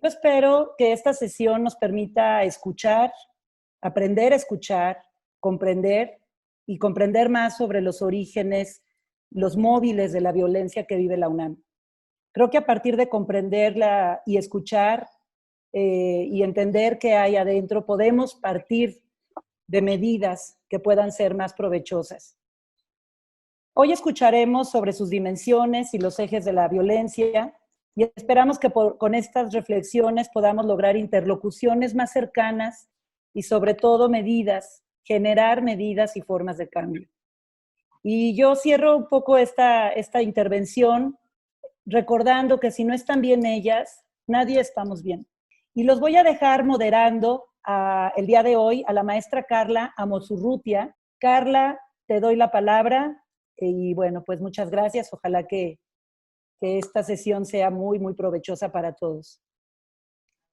Yo espero que esta sesión nos permita escuchar, aprender a escuchar, comprender y comprender más sobre los orígenes, los móviles de la violencia que vive la UNAM. Creo que a partir de comprenderla y escuchar y entender qué hay adentro, podemos partir de medidas que puedan ser más provechosas. Hoy escucharemos sobre sus dimensiones y los ejes de la violencia y esperamos que con estas reflexiones podamos lograr interlocuciones más cercanas y sobre todo generar medidas y formas de cambio. Y yo cierro un poco esta intervención recordando que si no están bien ellas, nadie estamos bien. Y los voy a dejar moderando el día de hoy a la maestra Carla Amosurrutia. Carla, te doy la palabra y bueno, pues muchas gracias. Ojalá que esta sesión sea muy, muy provechosa para todos.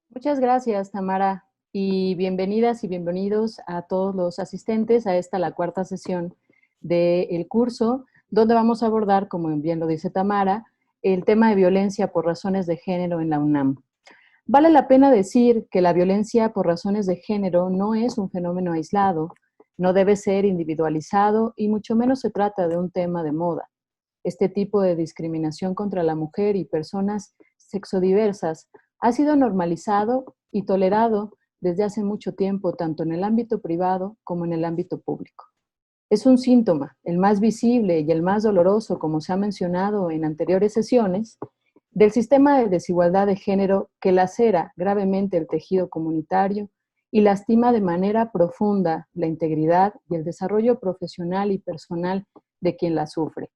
Muchas gracias, Tamara, y bienvenidas y bienvenidos a todos los asistentes a la cuarta sesión del curso, donde vamos a abordar, como bien lo dice Tamara, el tema de violencia por razones de género en la UNAM. Vale la pena decir que la violencia por razones de género no es un fenómeno aislado, no debe ser individualizado y mucho menos se trata de un tema de moda. Este tipo de discriminación contra la mujer y personas sexodiversas ha sido normalizado y tolerado desde hace mucho tiempo, tanto en el ámbito privado como en el ámbito público. Es un síntoma, el más visible y el más doloroso, como se ha mencionado en anteriores sesiones, del sistema de desigualdad de género que lacera gravemente el tejido comunitario y lastima de manera profunda la integridad y el desarrollo profesional y personal de quien la sufre,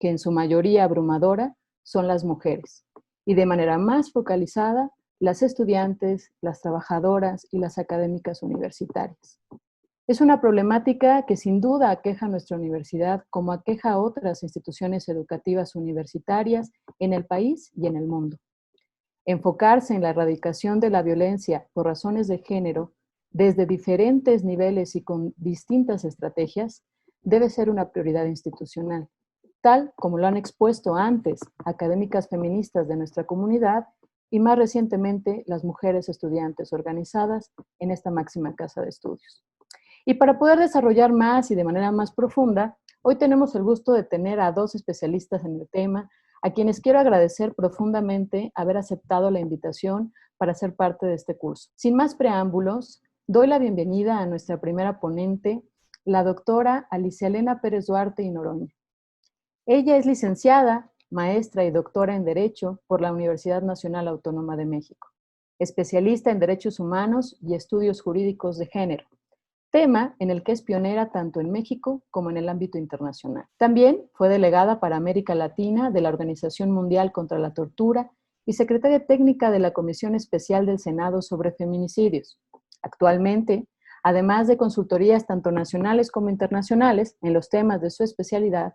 que en su mayoría abrumadora son las mujeres, y de manera más focalizada las estudiantes, las trabajadoras y las académicas universitarias. Es una problemática que sin duda aqueja a nuestra universidad como aqueja a otras instituciones educativas universitarias en el país y en el mundo. Enfocarse en la erradicación de la violencia por razones de género desde diferentes niveles y con distintas estrategias debe ser una prioridad institucional, tal como lo han expuesto antes académicas feministas de nuestra comunidad y más recientemente las mujeres estudiantes organizadas en esta máxima casa de estudios. Y para poder desarrollar más y de manera más profunda, hoy tenemos el gusto de tener a dos especialistas en el tema, a quienes quiero agradecer profundamente haber aceptado la invitación para ser parte de este curso. Sin más preámbulos, doy la bienvenida a nuestra primera ponente, la doctora Alicia Elena Pérez Duarte y Noroña. Ella es licenciada, maestra y doctora en Derecho por la Universidad Nacional Autónoma de México, especialista en Derechos Humanos y Estudios Jurídicos de Género, tema en el que es pionera tanto en México como en el ámbito internacional. También fue delegada para América Latina de la Organización Mundial contra la Tortura y secretaria técnica de la Comisión Especial del Senado sobre Feminicidios. Actualmente, además de consultorías tanto nacionales como internacionales en los temas de su especialidad,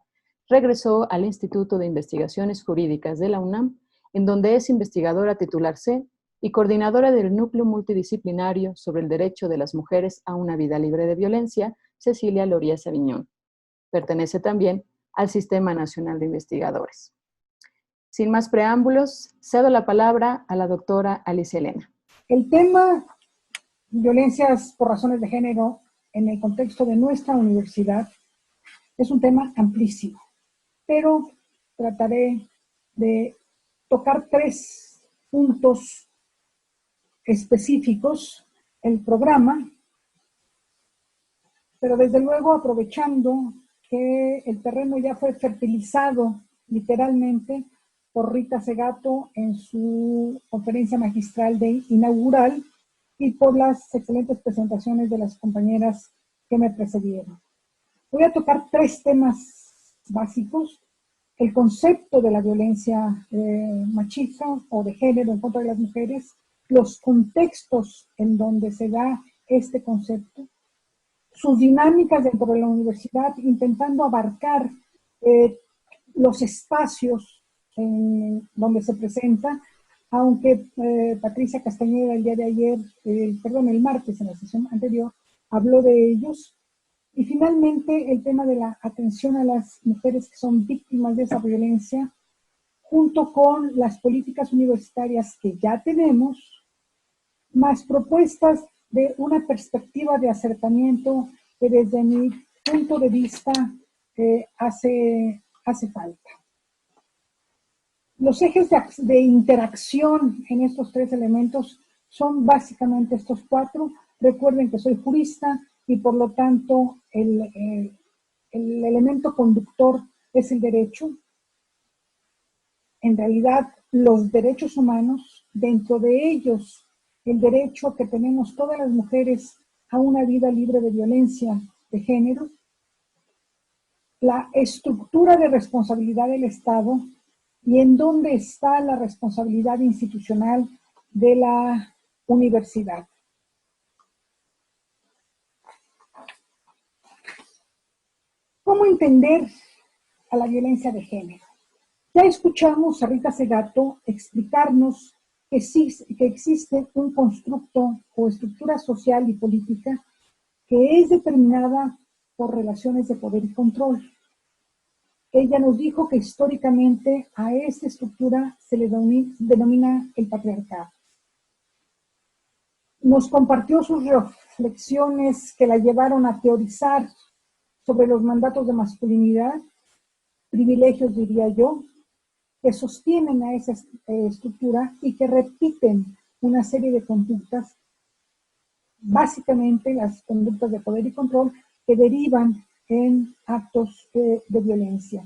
regresó al Instituto de Investigaciones Jurídicas de la UNAM, en donde es investigadora titular C y coordinadora del Núcleo Multidisciplinario sobre el Derecho de las Mujeres a una Vida Libre de Violencia, Cecilia Loría Saviñón. Pertenece también al Sistema Nacional de Investigadores. Sin más preámbulos, cedo la palabra a la doctora Alicia Elena. El tema violencias por razones de género en el contexto de nuestra universidad es un tema amplísimo, pero trataré de tocar 3 puntos específicos el programa, pero desde luego aprovechando que el terreno ya fue fertilizado literalmente por Rita Segato en su conferencia magistral inaugural y por las excelentes presentaciones de las compañeras que me precedieron. Voy a tocar 3 temas básicos: el concepto de la violencia machista o de género en contra de las mujeres, los contextos en donde se da este concepto, sus dinámicas dentro de la universidad, intentando abarcar los espacios en donde se presenta, aunque Patricia Castañeda el día de ayer, el martes en la sesión anterior, habló de ellos. Y finalmente el tema de la atención a las mujeres que son víctimas de esa violencia, junto con las políticas universitarias que ya tenemos más propuestas de una perspectiva de acercamiento que desde mi punto de vista hace falta. Los ejes de interacción en estos tres elementos son básicamente estos cuatro. Recuerden que soy jurista y por lo tanto el elemento conductor es el derecho. En realidad, los derechos humanos, dentro de ellos, el derecho que tenemos todas las mujeres a una vida libre de violencia de género, la estructura de responsabilidad del Estado y en dónde está la responsabilidad institucional de la universidad. ¿Cómo entender a la violencia de género? Ya escuchamos a Rita Segato explicarnos que existe un constructo o estructura social y política que es determinada por relaciones de poder y control. Ella nos dijo que históricamente a esta estructura se le denomina el patriarcado. Nos compartió sus reflexiones que la llevaron a teorizar sobre los mandatos de masculinidad, privilegios diría yo, que sostienen a esa estructura y que repiten una serie de conductas, básicamente las conductas de poder y control, que derivan en actos de violencia.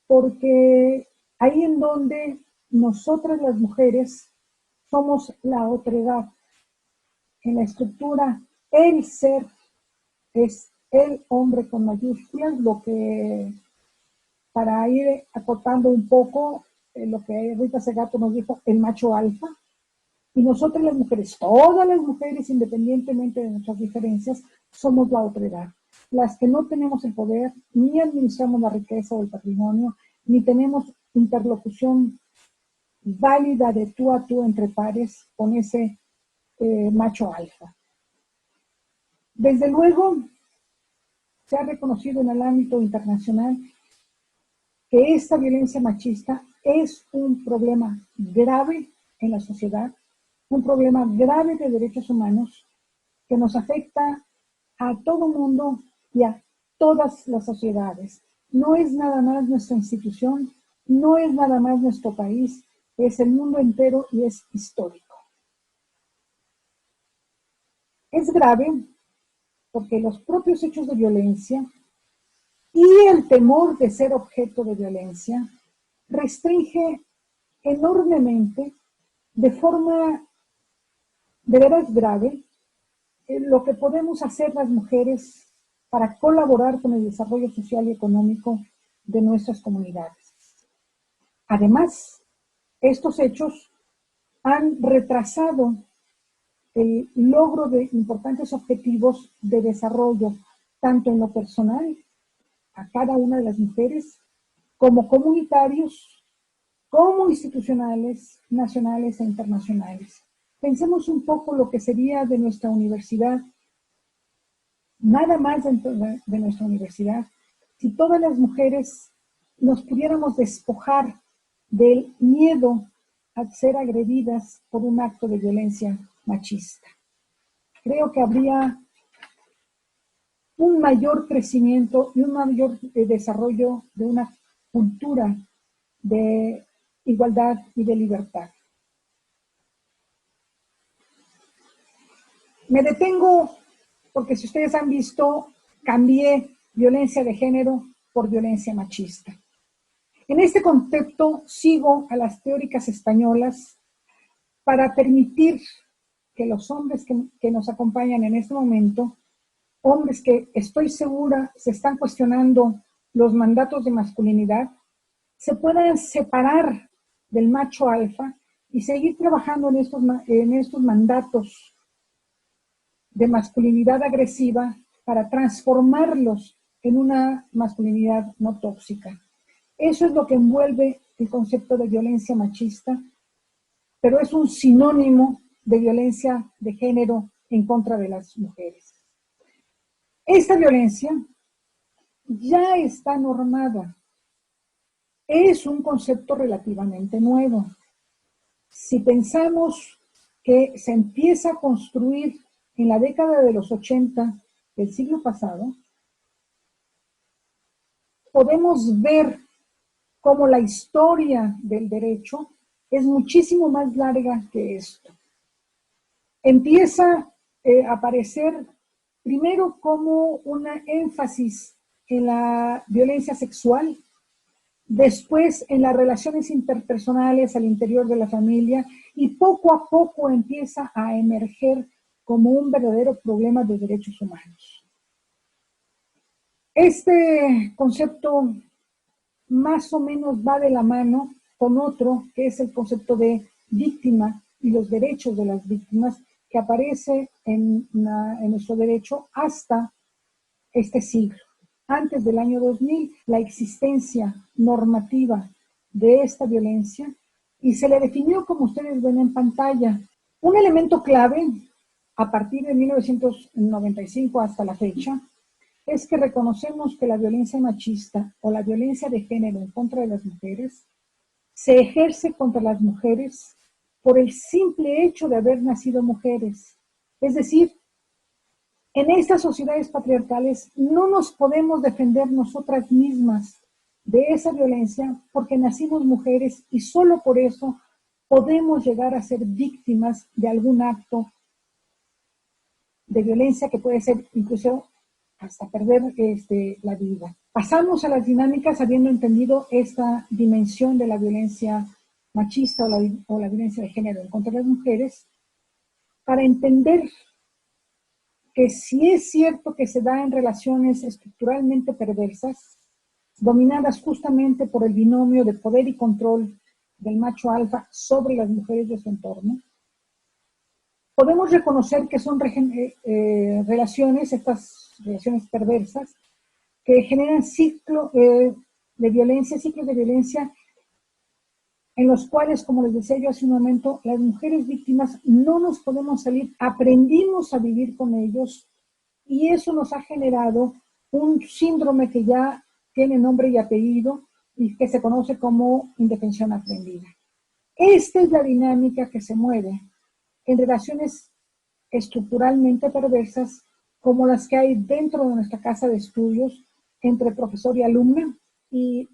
Porque ahí en donde nosotras las mujeres somos la otredad. En la estructura, el ser es el hombre con mayúsculas, lo que, para ir acotando un poco lo que Rita Segato nos dijo, el macho alfa. Y nosotras las mujeres, todas las mujeres, independientemente de nuestras diferencias, somos la otredad. Las que no tenemos el poder, ni administramos la riqueza o el patrimonio, ni tenemos interlocución válida de tú a tú entre pares con ese macho alfa. Desde luego, se ha reconocido en el ámbito internacional que esta violencia machista es un problema grave en la sociedad, un problema grave de derechos humanos que nos afecta a todo mundo y a todas las sociedades. No es nada más nuestra institución, no es nada más nuestro país, es el mundo entero y es histórico. Es grave porque los propios hechos de violencia y el temor de ser objeto de violencia restringe enormemente, de forma de veras grave, lo que podemos hacer las mujeres para colaborar con el desarrollo social y económico de nuestras comunidades. Además, estos hechos han retrasado el logro de importantes objetivos de desarrollo, tanto en lo personal, a cada una de las mujeres, como comunitarios, como institucionales, nacionales e internacionales. Pensemos un poco lo que sería de nuestra universidad, nada más dentro de nuestra universidad, si todas las mujeres nos pudiéramos despojar del miedo a ser agredidas por un acto de violencia machista. Creo que habría un mayor crecimiento y un mayor desarrollo de una cultura de igualdad y de libertad. Me detengo porque, si ustedes han visto, cambié violencia de género por violencia machista. En este concepto sigo a las teóricas españolas para permitir que los hombres que nos acompañan en este momento, hombres que estoy segura se están cuestionando los mandatos de masculinidad, se puedan separar del macho alfa y seguir trabajando en estos mandatos de masculinidad agresiva para transformarlos en una masculinidad no tóxica. Eso es lo que envuelve el concepto de violencia machista, pero es un sinónimo de violencia de género en contra de las mujeres. Esta violencia ya está normada. Es un concepto relativamente nuevo. Si pensamos que se empieza a construir en la década de los 80 del siglo pasado, podemos ver cómo la historia del derecho es muchísimo más larga que esto. Empieza a aparecer primero como una énfasis en la violencia sexual, después en las relaciones interpersonales al interior de la familia, y poco a poco empieza a emerger como un verdadero problema de derechos humanos. Este concepto más o menos va de la mano con otro, que es el concepto de víctima y los derechos de las víctimas, que aparece en nuestro derecho hasta este siglo. Antes del año 2000, la existencia normativa de esta violencia, y se le definió, como ustedes ven en pantalla, un elemento clave a partir de 1995 hasta la fecha, es que reconocemos que la violencia machista o la violencia de género en contra de las mujeres se ejerce contra las mujeres por el simple hecho de haber nacido mujeres. Es decir, en estas sociedades patriarcales no nos podemos defender nosotras mismas de esa violencia porque nacimos mujeres y solo por eso podemos llegar a ser víctimas de algún acto de violencia que puede ser incluso hasta perder la vida. Pasamos a las dinámicas habiendo entendido esta dimensión de la violencia machista o la violencia de género en contra de las mujeres, para entender que si es cierto que se da en relaciones estructuralmente perversas, dominadas justamente por el binomio de poder y control del macho alfa sobre las mujeres de su entorno, podemos reconocer que son relaciones, estas relaciones perversas, que generan ciclos de violencia, en los cuales, como les decía yo hace un momento, las mujeres víctimas no nos podemos salir, aprendimos a vivir con ellos, y eso nos ha generado un síndrome que ya tiene nombre y apellido y que se conoce como indefensión aprendida. Esta es la dinámica que se mueve en relaciones estructuralmente perversas como las que hay dentro de nuestra casa de estudios entre profesor y alumna, y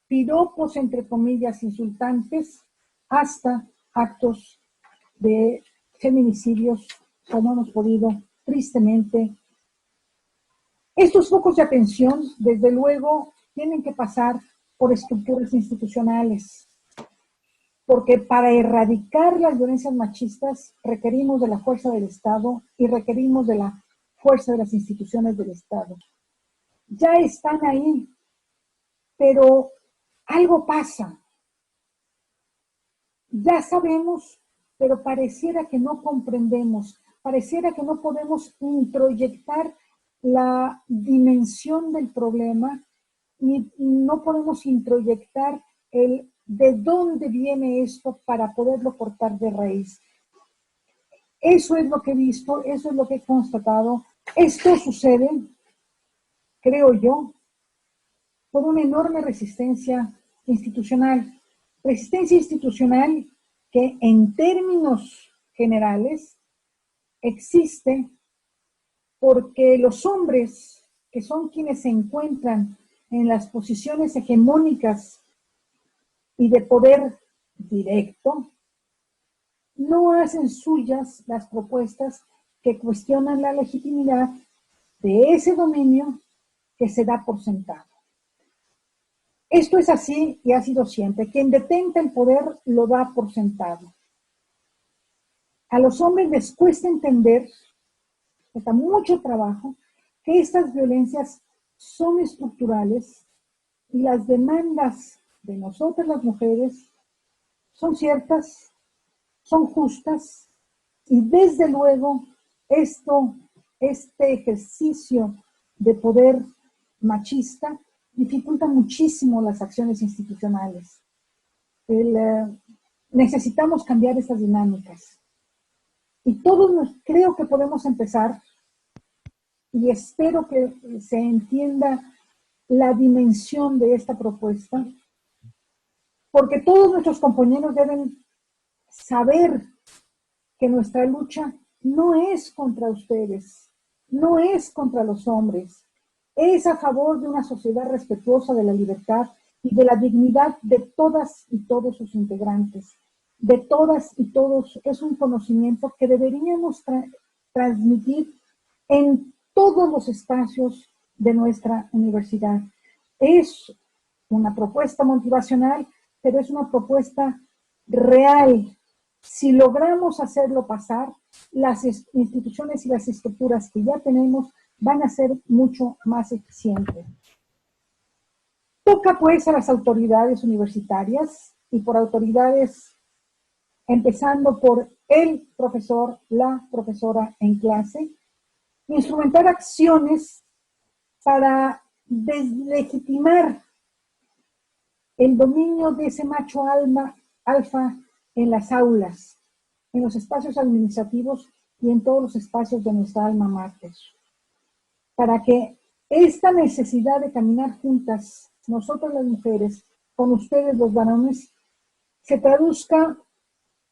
piropos entre comillas insultantes hasta actos de feminicidios como hemos podido tristemente. Estos focos de atención, desde luego, tienen que pasar por estructuras institucionales, porque para erradicar las violencias machistas requerimos de la fuerza del Estado y requerimos de la fuerza de las instituciones del Estado. Ya están ahí, pero algo pasa. Ya sabemos, pero pareciera que no comprendemos, pareciera que no podemos introyectar la dimensión del problema, ni no podemos introyectar el de dónde viene esto para poderlo cortar de raíz. Eso es lo que he visto, eso es lo que he constatado. Esto sucede, creo yo, por una enorme resistencia institucional. Resistencia institucional que en términos generales existe porque los hombres, que son quienes se encuentran en las posiciones hegemónicas y de poder directo, no hacen suyas las propuestas que cuestionan la legitimidad de ese dominio que se da por sentado. Esto es así y ha sido siempre. Quien detenta el poder lo da por sentado. A los hombres les cuesta entender, cuesta mucho trabajo, que estas violencias son estructurales y las demandas de nosotras las mujeres son ciertas, son justas, y desde luego este ejercicio de poder machista dificulta muchísimo las acciones institucionales. Necesitamos cambiar estas dinámicas. Y todos creo que podemos empezar, y espero que se entienda la dimensión de esta propuesta, porque todos nuestros compañeros deben saber que nuestra lucha no es contra ustedes, no es contra los hombres, es a favor de una sociedad respetuosa de la libertad y de la dignidad de todas y todos sus integrantes, de todas y todos. Es un conocimiento que deberíamos transmitir en todos los espacios de nuestra universidad. Es una propuesta motivacional, pero es una propuesta real. Si logramos hacerlo pasar, las instituciones y las estructuras que ya tenemos van a ser mucho más eficientes. Toca pues a las autoridades universitarias, y por autoridades empezando por el profesor, la profesora en clase, instrumentar acciones para deslegitimar el dominio de ese macho alfa en las aulas, en los espacios administrativos y en todos los espacios de nuestra alma mater. Para que esta necesidad de caminar juntas, nosotros las mujeres, con ustedes los varones, se traduzca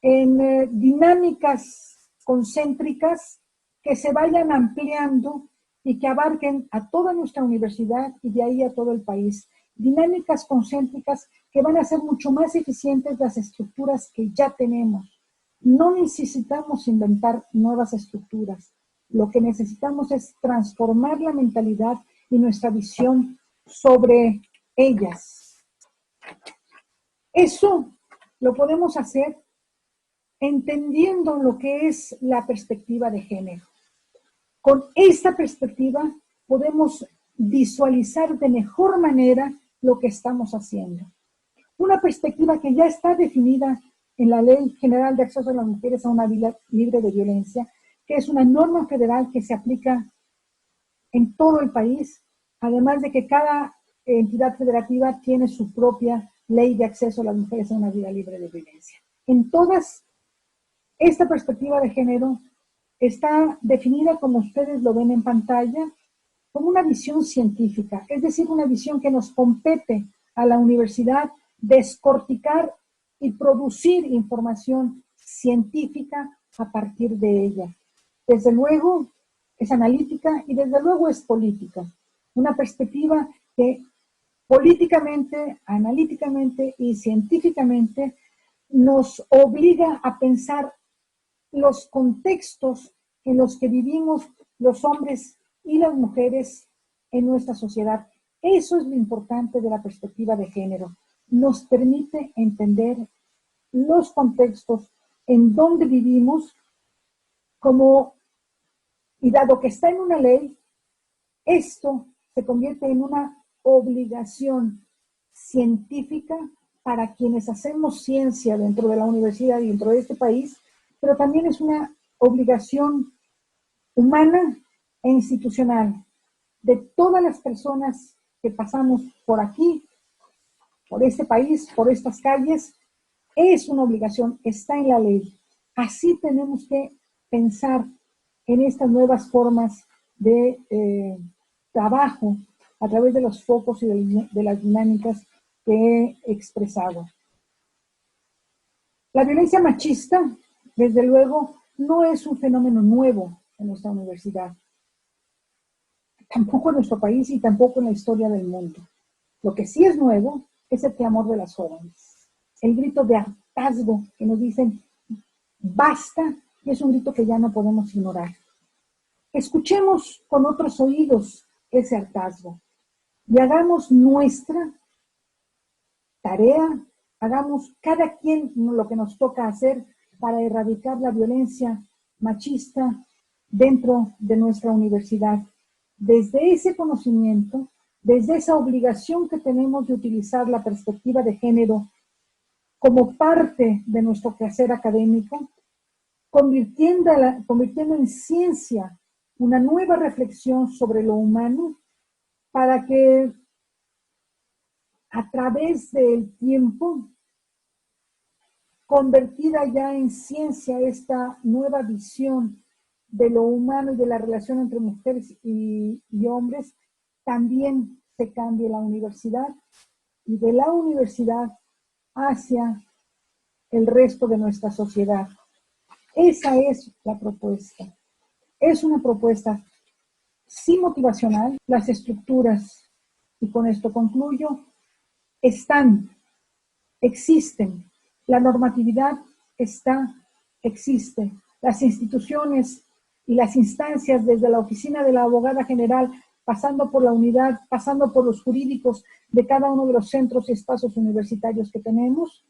en dinámicas concéntricas que se vayan ampliando y que abarquen a toda nuestra universidad y de ahí a todo el país. Dinámicas concéntricas que van a ser mucho más eficientes las estructuras que ya tenemos. No necesitamos inventar nuevas estructuras. Lo que necesitamos es transformar la mentalidad y nuestra visión sobre ellas. Eso lo podemos hacer entendiendo lo que es la perspectiva de género. Con esta perspectiva podemos visualizar de mejor manera lo que estamos haciendo. Una perspectiva que ya está definida en la Ley General de Acceso de las Mujeres a una vida libre de violencia, que es una norma federal que se aplica en todo el país, además de que cada entidad federativa tiene su propia ley de acceso a las mujeres a una vida libre de violencia. En todas, esta perspectiva de género está definida, como ustedes lo ven en pantalla, como una visión científica, es decir, una visión que nos compete a la universidad descorticar y producir información científica a partir de ella. Desde luego es analítica y desde luego es política. Una perspectiva que políticamente, analíticamente y científicamente nos obliga a pensar los contextos en los que vivimos los hombres y las mujeres en nuestra sociedad. Eso es lo importante de la perspectiva de género. Nos permite entender los contextos en donde vivimos y dado que está en una ley, esto se convierte en una obligación científica para quienes hacemos ciencia dentro de la universidad y dentro de este país, pero también es una obligación humana e institucional de todas las personas que pasamos por aquí, por este país, por estas calles. Es una obligación, está en la ley. Así tenemos que pensar en estas nuevas formas de trabajo a través de los focos y de las dinámicas que he expresado. La violencia machista, desde luego, no es un fenómeno nuevo en nuestra universidad, tampoco en nuestro país y tampoco en la historia del mundo. Lo que sí es nuevo es el clamor de las jóvenes, el grito de hartazgo que nos dicen basta, y es un grito que ya no podemos ignorar. Escuchemos con otros oídos ese hartazgo y hagamos nuestra tarea, hagamos cada quien lo que nos toca hacer para erradicar la violencia machista dentro de nuestra universidad. Desde ese conocimiento, desde esa obligación que tenemos de utilizar la perspectiva de género como parte de nuestro quehacer académico, convirtiendo en ciencia una nueva reflexión sobre lo humano para que a través del tiempo, convertida ya en ciencia esta nueva visión de lo humano y de la relación entre mujeres y hombres, también se cambie la universidad y de la universidad hacia el resto de nuestra sociedad. Esa es la propuesta. Es una propuesta sí motivacional. Las estructuras, y con esto concluyo, existen. La normatividad existe. Las instituciones y las instancias, desde la oficina de la abogada general, pasando por la unidad, pasando por los jurídicos de cada uno de los centros y espacios universitarios que tenemos,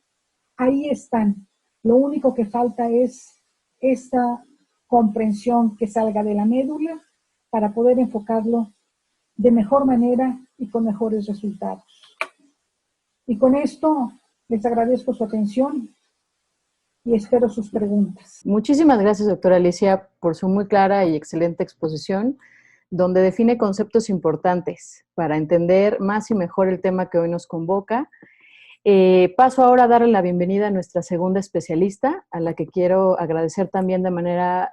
ahí están. Lo único que falta es esta comprensión que salga de la médula para poder enfocarlo de mejor manera y con mejores resultados. Y con esto les agradezco su atención y espero sus preguntas. Muchísimas gracias, doctora Alicia, por su muy clara y excelente exposición, donde define conceptos importantes para entender más y mejor el tema que hoy nos convoca. Paso ahora a darle la bienvenida a nuestra segunda especialista, a la que quiero agradecer también de manera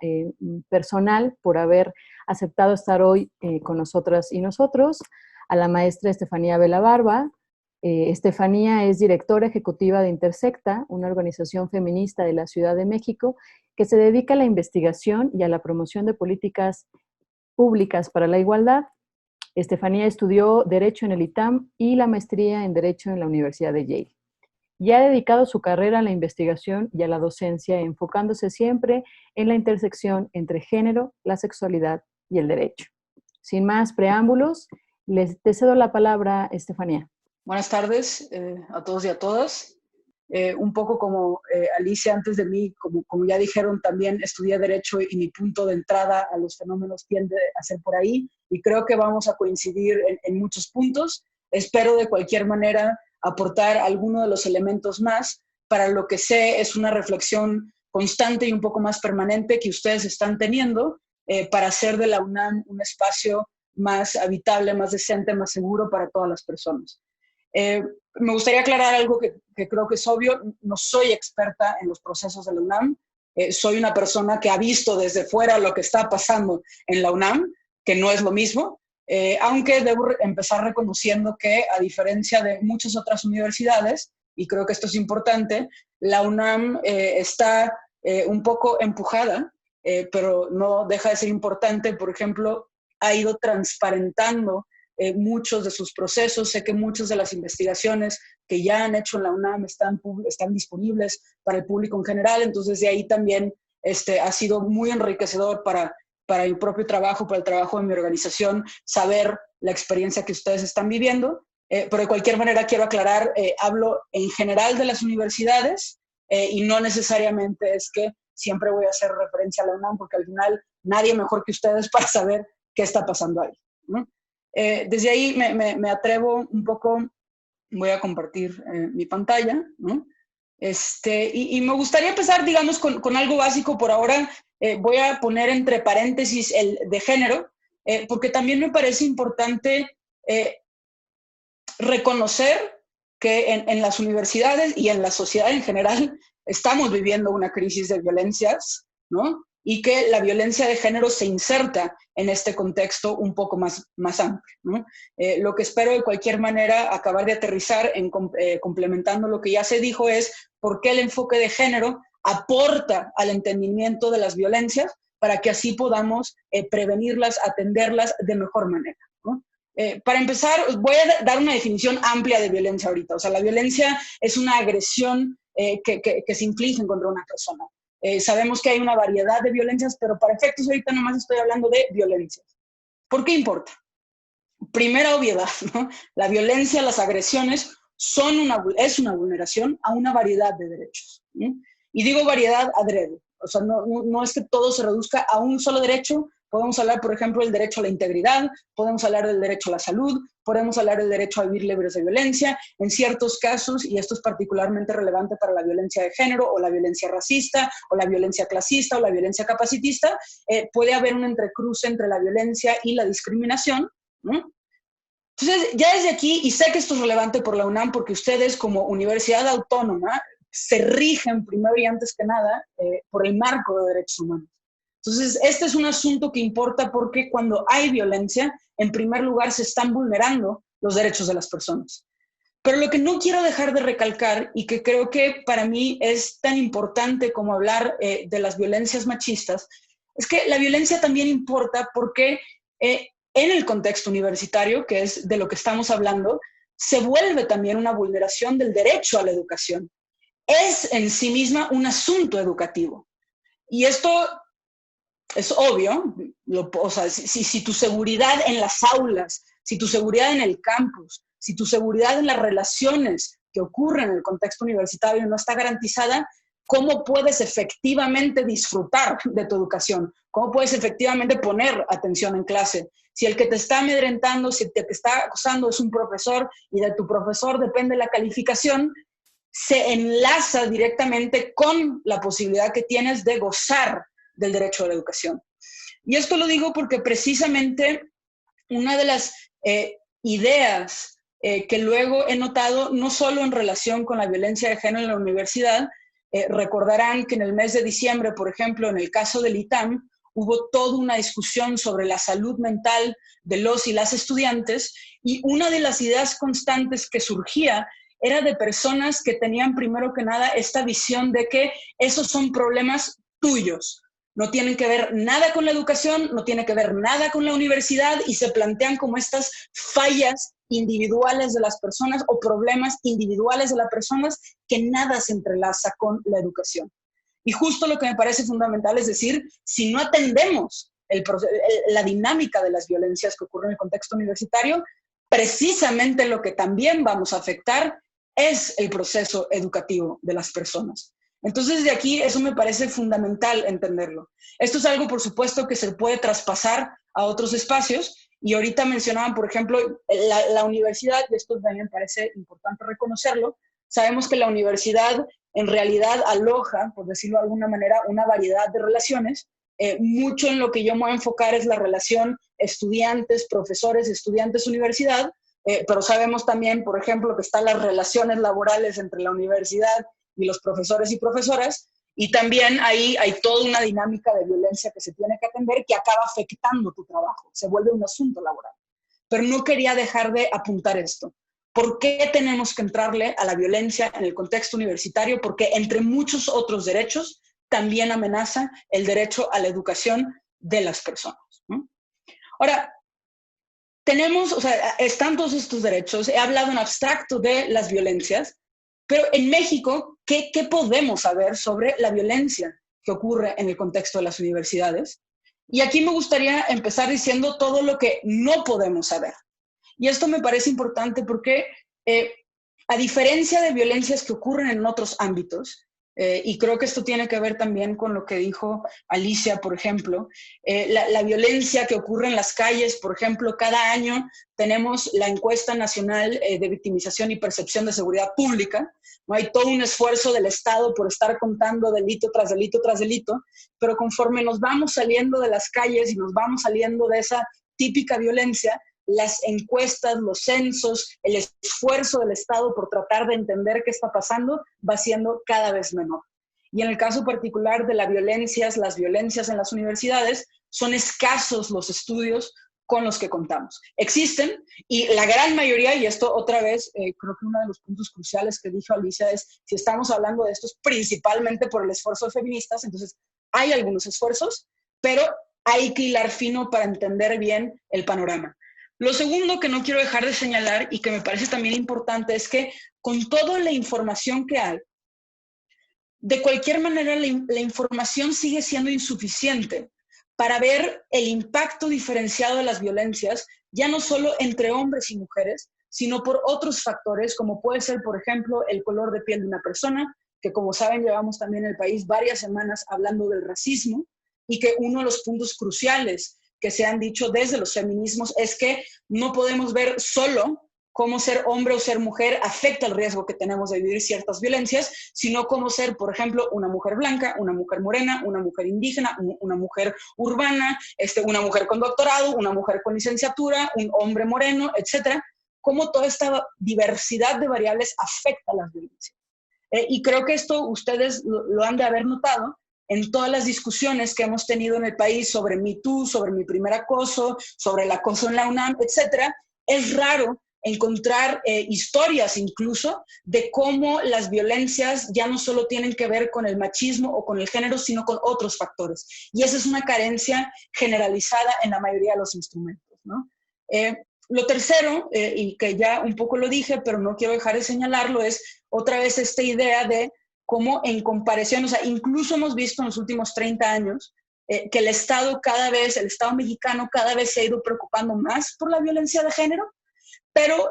personal por haber aceptado estar hoy con nosotras y nosotros, a la maestra Estefanía Vela Barba. Estefanía es directora ejecutiva de Intersecta, una organización feminista de la Ciudad de México que se dedica a la investigación y a la promoción de políticas públicas para la igualdad. Estefanía estudió Derecho en el ITAM y la maestría en Derecho en la Universidad de Yale. Y ha dedicado su carrera a la investigación y a la docencia, enfocándose siempre en la intersección entre género, la sexualidad y el derecho. Sin más preámbulos, te cedo la palabra, Estefanía. Buenas tardes a todos y a todas. Un poco como Alicia antes de mí, como ya dijeron, también estudié Derecho y mi punto de entrada a los fenómenos tiende a ser por ahí y creo que vamos a coincidir en muchos puntos. Espero de cualquier manera aportar alguno de los elementos más para lo que sé es una reflexión constante y un poco más permanente que ustedes están teniendo para hacer de la UNAM un espacio más habitable, más decente, más seguro para todas las personas. Me gustaría aclarar algo que creo que es obvio. No soy experta en los procesos de la UNAM. Soy una persona que ha visto desde fuera lo que está pasando en la UNAM, que no es lo mismo, aunque debo empezar reconociendo que, a diferencia de muchas otras universidades, y creo que esto es importante, la UNAM está un poco empujada, pero no deja de ser importante. Por ejemplo, ha ido transparentando muchos de sus procesos. Sé que muchas de las investigaciones que ya han hecho en la UNAM están disponibles para el público en general, entonces de ahí también ha sido muy enriquecedor para mi propio trabajo, para el trabajo de mi organización, saber la experiencia que ustedes están viviendo. Pero de cualquier manera quiero aclarar, hablo en general de las universidades y no necesariamente es que siempre voy a hacer referencia a la UNAM, porque al final nadie mejor que ustedes para saber qué está pasando ahí, ¿no? Desde ahí me atrevo un poco, voy a compartir mi pantalla, ¿no? Y me gustaría empezar, digamos, con algo básico por ahora. Voy a poner entre paréntesis el de género, porque también me parece importante reconocer que en las universidades y en la sociedad en general estamos viviendo una crisis de violencias, ¿no? Y que la violencia de género se inserta en este contexto un poco más amplio, ¿no? Lo que espero de cualquier manera acabar de aterrizar complementando lo que ya se dijo es por qué el enfoque de género aporta al entendimiento de las violencias para que así podamos prevenirlas, atenderlas de mejor manera, ¿no? Para empezar, voy a dar una definición amplia de violencia ahorita. O sea, la violencia es una agresión que se inflige contra una persona. Sabemos que hay una variedad de violencias, pero para efectos ahorita nomás estoy hablando de violencias. ¿Por qué importa? Primera obviedad, ¿no? La violencia, las agresiones es una vulneración a una variedad de derechos, ¿no? Y digo variedad adrede. O sea, no es que todo se reduzca a un solo derecho. Podemos hablar, por ejemplo, del derecho a la integridad, podemos hablar del derecho a la salud, podemos hablar del derecho a vivir libres de violencia. En ciertos casos, y esto es particularmente relevante para la violencia de género o la violencia racista o la violencia clasista o la violencia capacitista, puede haber un entrecruce entre la violencia y la discriminación, ¿no? Entonces, ya desde aquí, y sé que esto es relevante por la UNAM porque ustedes como universidad autónoma se rigen primero y antes que nada por el marco de derechos humanos. Entonces, este es un asunto que importa porque cuando hay violencia, en primer lugar se están vulnerando los derechos de las personas. Pero lo que no quiero dejar de recalcar, y que creo que para mí es tan importante como hablar de las violencias machistas, es que la violencia también importa porque en el contexto universitario, que es de lo que estamos hablando, se vuelve también una vulneración del derecho a la educación. Es en sí misma un asunto educativo. Y esto es obvio, o sea, si tu seguridad en las aulas, si tu seguridad en el campus, si tu seguridad en las relaciones que ocurren en el contexto universitario no está garantizada, ¿cómo puedes efectivamente disfrutar de tu educación? ¿Cómo puedes efectivamente poner atención en clase? Si el que te está amedrentando, si el que te está acosando es un profesor y de tu profesor depende la calificación, se enlaza directamente con la posibilidad que tienes de gozar del derecho a la educación. Y esto lo digo porque precisamente una de las ideas que luego he notado, no solo en relación con la violencia de género en la universidad, recordarán que en el mes de diciembre, por ejemplo, en el caso del ITAM, hubo toda una discusión sobre la salud mental de los y las estudiantes, y una de las ideas constantes que surgía era de personas que tenían primero que nada esta visión de que esos son problemas tuyos, no tienen que ver nada con la educación, no tiene que ver nada con la universidad, y se plantean como estas fallas individuales de las personas o problemas individuales de las personas que nada se entrelaza con la educación. Y justo lo que me parece fundamental es decir, si no atendemos la dinámica de las violencias que ocurren en el contexto universitario, precisamente lo que también vamos a afectar es el proceso educativo de las personas. Entonces, de aquí, eso me parece fundamental entenderlo. Esto es algo, por supuesto, que se puede traspasar a otros espacios, y ahorita mencionaban, por ejemplo, la universidad, y esto también me parece importante reconocerlo. Sabemos que la universidad en realidad aloja, por decirlo de alguna manera, una variedad de relaciones. Mucho en lo que yo me voy a enfocar es la relación estudiantes, profesores, estudiantes, universidad, pero sabemos también, por ejemplo, que están las relaciones laborales entre la universidad y los profesores y profesoras, y también ahí hay toda una dinámica de violencia que se tiene que atender, que acaba afectando tu trabajo, se vuelve un asunto laboral. Pero no quería dejar de apuntar esto. ¿Por qué tenemos que entrarle a la violencia en el contexto universitario? Porque entre muchos otros derechos también amenaza el derecho a la educación de las personas, ¿no? Ahora, están todos estos derechos. He hablado en abstracto de las violencias, pero en México, ¿qué podemos saber sobre la violencia que ocurre en el contexto de las universidades? Y aquí me gustaría empezar diciendo todo lo que no podemos saber. Y esto me parece importante porque, a diferencia de violencias que ocurren en otros ámbitos, y creo que esto tiene que ver también con lo que dijo Alicia, por ejemplo, la violencia que ocurre en las calles, por ejemplo, cada año tenemos la encuesta nacional de victimización y percepción de seguridad pública, ¿no? Hay todo un esfuerzo del Estado por estar contando delito tras delito tras delito, pero conforme nos vamos saliendo de las calles y nos vamos saliendo de esa típica violencia, las encuestas, los censos, el esfuerzo del Estado por tratar de entender qué está pasando va siendo cada vez menor. Y en el caso particular de las violencias en las universidades, son escasos los estudios con los que contamos. Existen, y la gran mayoría, y esto otra vez, creo que uno de los puntos cruciales que dijo Alicia es, si estamos hablando de esto es principalmente por el esfuerzo de feministas, entonces hay algunos esfuerzos, pero hay que hilar fino para entender bien el panorama. Lo segundo que no quiero dejar de señalar y que me parece también importante es que con toda la información que hay, de cualquier manera la información sigue siendo insuficiente para ver el impacto diferenciado de las violencias, ya no solo entre hombres y mujeres, sino por otros factores, como puede ser, por ejemplo, el color de piel de una persona, que como saben llevamos también en el país varias semanas hablando del racismo, y que uno de los puntos cruciales que se han dicho desde los feminismos es que no podemos ver solo cómo ser hombre o ser mujer afecta el riesgo que tenemos de vivir ciertas violencias, sino cómo ser, por ejemplo, una mujer blanca, una mujer morena, una mujer indígena, una mujer urbana, una mujer con doctorado, una mujer con licenciatura, un hombre moreno, etcétera. Cómo toda esta diversidad de variables afecta las violencias. Y creo que esto ustedes lo han de haber notado en todas las discusiones que hemos tenido en el país sobre Me Too, sobre mi primer acoso, sobre el acoso en la UNAM, etcétera. Es raro encontrar historias incluso de cómo las violencias ya no solo tienen que ver con el machismo o con el género, sino con otros factores. Y esa es una carencia generalizada en la mayoría de los instrumentos, ¿no? Lo tercero, y que ya un poco lo dije, pero no quiero dejar de señalarlo, es otra vez esta idea de cómo en comparación, o sea, incluso hemos visto en los últimos 30 años que el Estado mexicano cada vez se ha ido preocupando más por la violencia de género, pero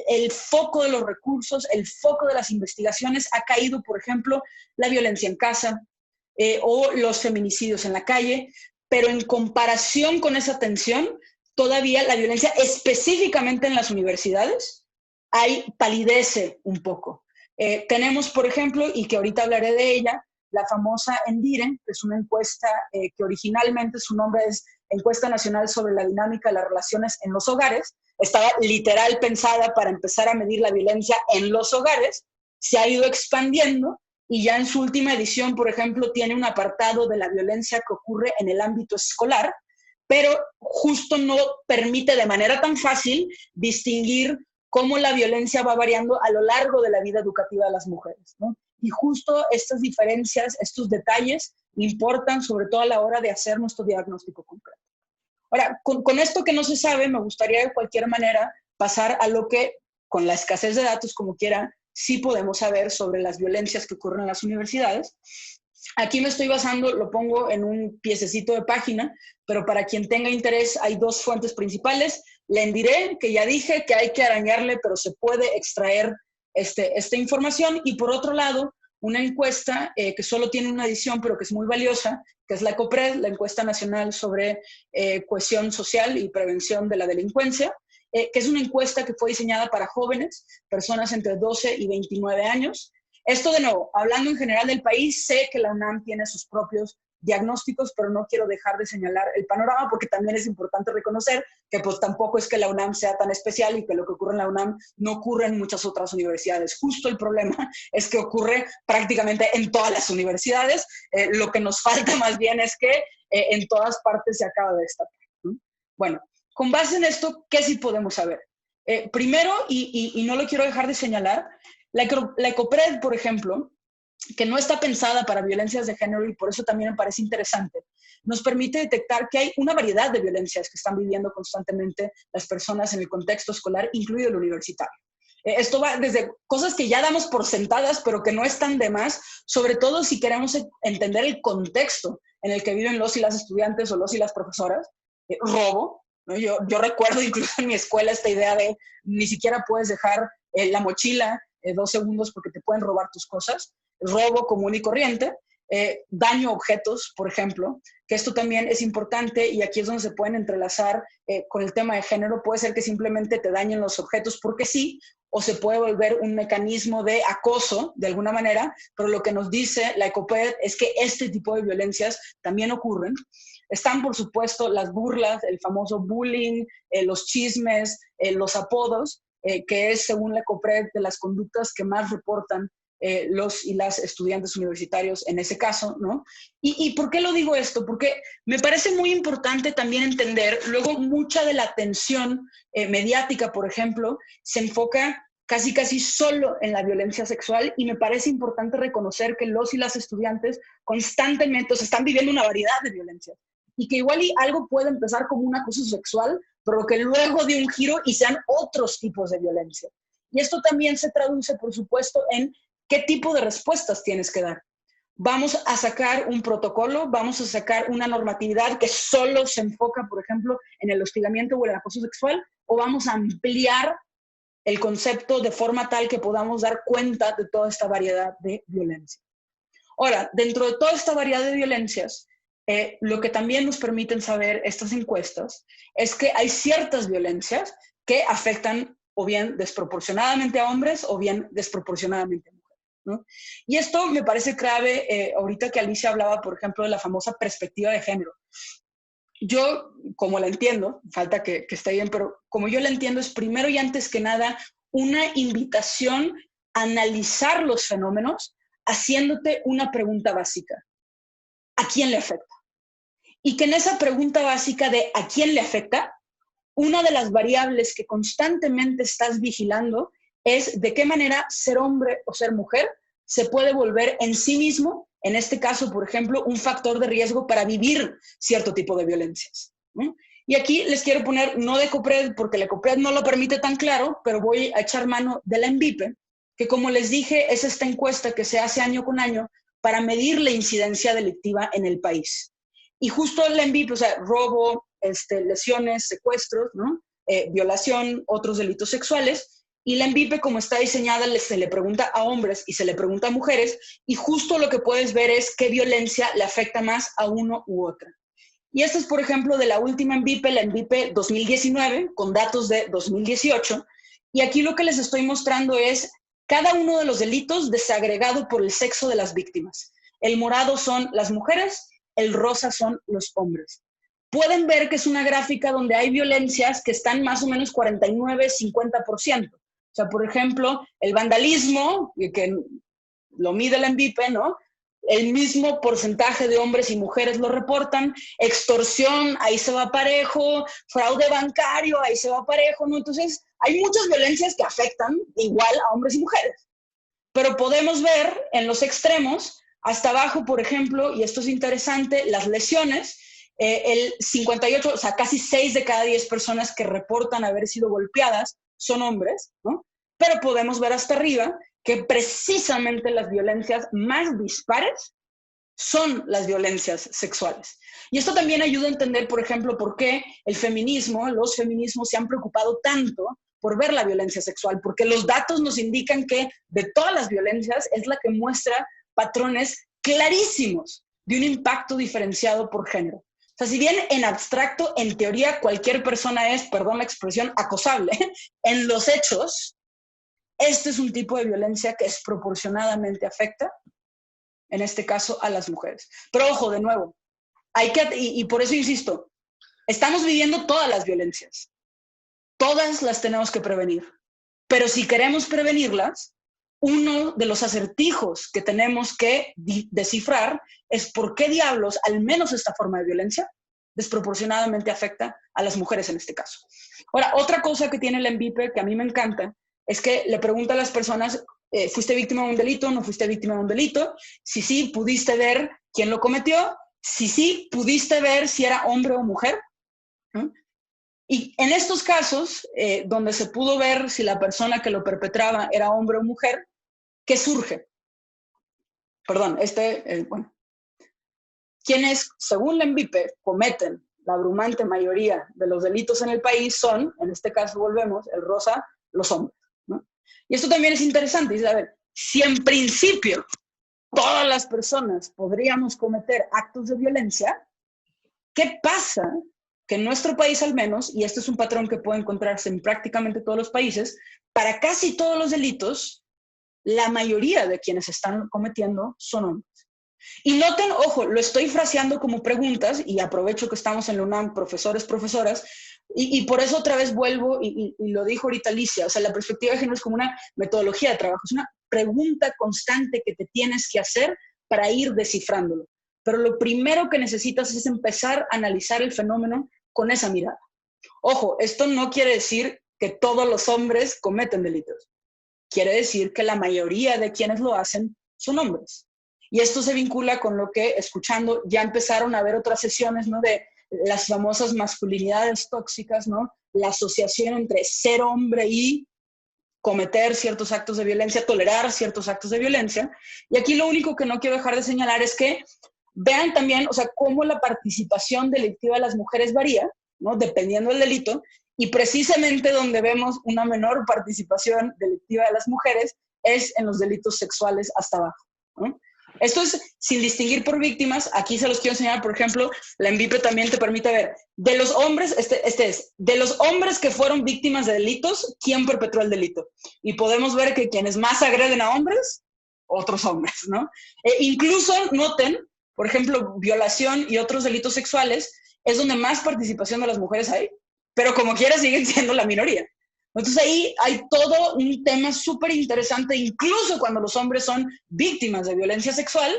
el foco de los recursos, el foco de las investigaciones ha caído, por ejemplo, la violencia en casa o los feminicidios en la calle, pero en comparación con esa tensión, todavía la violencia específicamente en las universidades palidece un poco. Tenemos, por ejemplo, y que ahorita hablaré de ella, la famosa ENDIRE, que es una encuesta que originalmente su nombre es Encuesta Nacional sobre la Dinámica de las Relaciones en los Hogares. Estaba literal pensada para empezar a medir la violencia en los hogares, se ha ido expandiendo y ya en su última edición, por ejemplo, tiene un apartado de la violencia que ocurre en el ámbito escolar, pero justo no permite de manera tan fácil distinguir cómo la violencia va variando a lo largo de la vida educativa de las mujeres, ¿no? Y justo estas diferencias, estos detalles, importan sobre todo a la hora de hacer nuestro diagnóstico completo. Ahora, con esto que no se sabe, me gustaría de cualquier manera pasar a lo que, con la escasez de datos como quiera, sí podemos saber sobre las violencias que ocurren en las universidades. Aquí me estoy basando, lo pongo en un piececito de página, pero para quien tenga interés hay dos fuentes principales. La ENDIRE, que ya dije que hay que arañarle, pero se puede extraer esta información. Y por otro lado, una encuesta que solo tiene una edición, pero que es muy valiosa, que es la ECOPRED, la Encuesta Nacional sobre Cohesión Social y Prevención de la Delincuencia, que es una encuesta que fue diseñada para jóvenes, personas entre 12 y 29 años. Esto, de nuevo, hablando en general del país, sé que la UNAM tiene sus propios diagnósticos, pero no quiero dejar de señalar el panorama porque también es importante reconocer que pues tampoco es que la UNAM sea tan especial y que lo que ocurre en la UNAM no ocurre en muchas otras universidades. Justo el problema es que ocurre prácticamente en todas las universidades. Lo que nos falta más bien es que en todas partes se acaba de destapar, ¿no? Bueno, con base en esto, ¿qué sí podemos saber? Primero, y no lo quiero dejar de señalar, la ECOPRED, por ejemplo, que no está pensada para violencias de género y por eso también me parece interesante, nos permite detectar que hay una variedad de violencias que están viviendo constantemente las personas en el contexto escolar, incluido el universitario. Esto va desde cosas que ya damos por sentadas, pero que no están de más, sobre todo si queremos entender el contexto en el que viven los y las estudiantes o los y las profesoras. Robo, ¿no? Yo recuerdo incluso en mi escuela esta idea de ni siquiera puedes dejar la mochila 2 segundos porque te pueden robar tus cosas. Robo común y corriente, daño a objetos, por ejemplo, que esto también es importante y aquí es donde se pueden entrelazar con el tema de género. Puede ser que simplemente te dañen los objetos porque sí, o se puede volver un mecanismo de acoso de alguna manera, pero lo que nos dice la ECOPRED es que este tipo de violencias también ocurren. Están, por supuesto, las burlas, el famoso bullying, los chismes, los apodos, que es, según la ECOPRED, de las conductas que más reportan los y las estudiantes universitarios en ese caso, ¿no? ¿Y por qué lo digo esto? Porque me parece muy importante también entender, luego mucha de la atención mediática, por ejemplo, se enfoca casi solo en la violencia sexual y me parece importante reconocer que los y las estudiantes constantemente, o sea, están viviendo una variedad de violencias y que igual y algo puede empezar como un acoso sexual, pero que luego dé un giro y sean otros tipos de violencia. Y esto también se traduce, por supuesto, en qué tipo de respuestas tienes que dar. Vamos a sacar un protocolo, vamos a sacar una normatividad que solo se enfoca, por ejemplo, en el hostigamiento o el acoso sexual, o vamos a ampliar el concepto de forma tal que podamos dar cuenta de toda esta variedad de violencia. Ahora, dentro de toda esta variedad de violencias, lo que también nos permiten saber estas encuestas es que hay ciertas violencias que afectan o bien desproporcionadamente a hombres o bien desproporcionadamente a mujeres, ¿no? Y esto me parece clave ahorita que Alicia hablaba, por ejemplo, de la famosa perspectiva de género. Yo, como la entiendo, falta que esté bien, pero como yo la entiendo, es primero y antes que nada una invitación a analizar los fenómenos haciéndote una pregunta básica. ¿A quién le afecta? Y que en esa pregunta básica de ¿a quién le afecta? una de las variables que constantemente estás vigilando es de qué manera ser hombre o ser mujer se puede volver en sí mismo, en este caso, por ejemplo, un factor de riesgo para vivir cierto tipo de violencias, ¿no? Y aquí les quiero poner, no de COPRED, porque la COPRED no lo permite tan claro, pero voy a echar mano de la ENVIPE, que como les dije, es esta encuesta que se hace año con año para medir la incidencia delictiva en el país. Y justo la ENVIPE, o sea, robo, lesiones, secuestros, ¿no? Violación, otros delitos sexuales, y la ENVIPE, como está diseñada, se le pregunta a hombres y se le pregunta a mujeres, y justo lo que puedes ver es qué violencia le afecta más a uno u otra. Y esto es, por ejemplo, de la última ENVIPE, la ENVIPE 2019, con datos de 2018, y aquí lo que les estoy mostrando es cada uno de los delitos desagregado por el sexo de las víctimas. El morado son las mujeres, el rosa son los hombres. Pueden ver que es una gráfica donde hay violencias que están más o menos 49-50%. O sea, por ejemplo, el vandalismo, que lo mide la ENVIPE, ¿no? El mismo porcentaje de hombres y mujeres lo reportan. Extorsión, ahí se va parejo. Fraude bancario, ahí se va parejo, ¿no? Entonces, hay muchas violencias que afectan igual a hombres y mujeres. Pero podemos ver en los extremos, hasta abajo, por ejemplo, y esto es interesante, las lesiones, el 58, o sea, casi 6 de cada 10 personas que reportan haber sido golpeadas son hombres, ¿no? Pero podemos ver hasta arriba que precisamente las violencias más dispares son las violencias sexuales. Y esto también ayuda a entender, por ejemplo, por qué el feminismo, los feminismos se han preocupado tanto por ver la violencia sexual, porque los datos nos indican que de todas las violencias es la que muestra patrones clarísimos de un impacto diferenciado por género. O sea, si bien en abstracto, en teoría, cualquier persona es, perdón la expresión, acosable, en los hechos, este es un tipo de violencia que desproporcionadamente afecta, en este caso, a las mujeres. Pero ojo, de nuevo, y por eso insisto, estamos viviendo todas las violencias. Todas las tenemos que prevenir. Pero si queremos prevenirlas, uno de los acertijos que tenemos que descifrar es por qué diablos, al menos esta forma de violencia, desproporcionadamente afecta a las mujeres en este caso. Ahora, otra cosa que tiene la ENVIPE que a mí me encanta es que le pregunta a las personas, ¿fuiste víctima de un delito? ¿No fuiste víctima de un delito? Si sí, ¿pudiste ver quién lo cometió? Si sí, ¿pudiste ver si era hombre o mujer? ¿Mm? Y en estos casos, donde se pudo ver si la persona que lo perpetraba era hombre o mujer, ¿qué surge? Perdón, bueno. Quienes, según la ENVIPE, cometen la abrumante mayoría de los delitos en el país son, en este caso volvemos, el rosa, los hombres, ¿no? Y esto también es interesante, dice, a ver, si en principio todas las personas podríamos cometer actos de violencia, ¿qué pasa? Que en nuestro país al menos, y este es un patrón que puede encontrarse en prácticamente todos los países, para casi todos los delitos, la mayoría de quienes están cometiendo son hombres. Y noten, ojo, lo estoy fraseando como preguntas, y aprovecho que estamos en la UNAM, profesores, profesoras, y por eso otra vez vuelvo, y lo dijo ahorita Alicia, o sea, la perspectiva de género es como una metodología de trabajo, es una pregunta constante que te tienes que hacer para ir descifrándolo. Pero lo primero que necesitas es empezar a analizar el fenómeno con esa mirada. Ojo, esto no quiere decir que todos los hombres cometen delitos. Quiere decir que la mayoría de quienes lo hacen son hombres. Y esto se vincula con lo que, escuchando, ya empezaron a haber otras sesiones, ¿no? De las famosas masculinidades tóxicas, ¿no? La asociación entre ser hombre y cometer ciertos actos de violencia, tolerar ciertos actos de violencia. Y aquí lo único que no quiero dejar de señalar es que vean también, o sea, cómo la participación delictiva de las mujeres varía, ¿no? Dependiendo del delito, y precisamente donde vemos una menor participación delictiva de las mujeres es en los delitos sexuales hasta abajo, ¿no? Esto es sin distinguir por víctimas. Aquí se los quiero enseñar, por ejemplo, la ENVIPE también te permite ver de los hombres, de los hombres que fueron víctimas de delitos, ¿quién perpetró el delito? Y podemos ver que quienes más agreden a hombres, otros hombres, ¿no? Incluso noten, por ejemplo, violación y otros delitos sexuales, es donde más participación de las mujeres hay, pero como quiera siguen siendo la minoría. Entonces ahí hay todo un tema súper interesante, incluso cuando los hombres son víctimas de violencia sexual,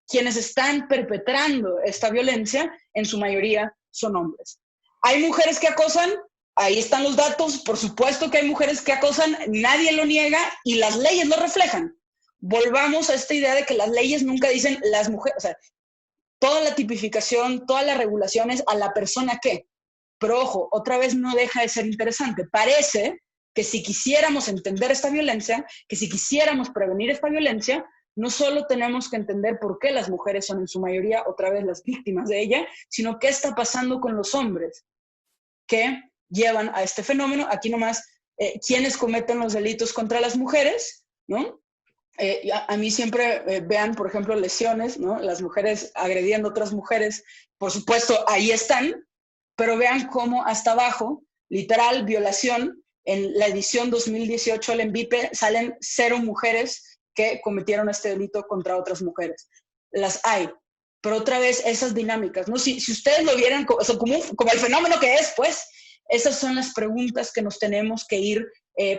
quienes están perpetrando esta violencia, en su mayoría son hombres. ¿Hay mujeres que acosan? ahí están los datos, por supuesto que hay mujeres que acosan, nadie lo niega y las leyes lo reflejan. Volvamos a esta idea de que las leyes nunca dicen las mujeres, o sea, toda la tipificación, todas las regulaciones a la persona que. Pero ojo, otra vez no deja de ser interesante. Parece que si quisiéramos entender esta violencia, que si quisiéramos prevenir esta violencia, no solo tenemos que entender por qué las mujeres son en su mayoría otra vez las víctimas de ella, sino qué está pasando con los hombres que llevan a este fenómeno. Aquí nomás, quienes cometen los delitos contra las mujeres, ¿no? A mí siempre vean, por ejemplo, lesiones, ¿no? Las mujeres agrediendo a otras mujeres, por supuesto, ahí están, pero vean cómo hasta abajo, literal, violación, en la edición 2018 del ENVIPE salen 0 mujeres que cometieron este delito contra otras mujeres. Las hay, pero otra vez esas dinámicas, ¿no? Si ustedes lo vieran como el fenómeno que es, pues, esas son las preguntas que nos tenemos que ir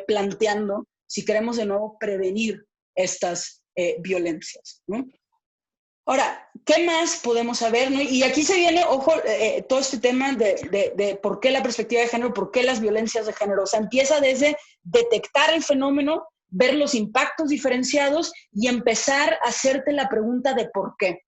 planteando si queremos de nuevo prevenir estas violencias, ¿no? Ahora, ¿qué más podemos saber, ¿no? Y aquí se viene, ojo, todo este tema de por qué la perspectiva de género, por qué las violencias de género. O sea, empieza desde detectar el fenómeno, ver los impactos diferenciados y empezar a hacerte la pregunta de por qué.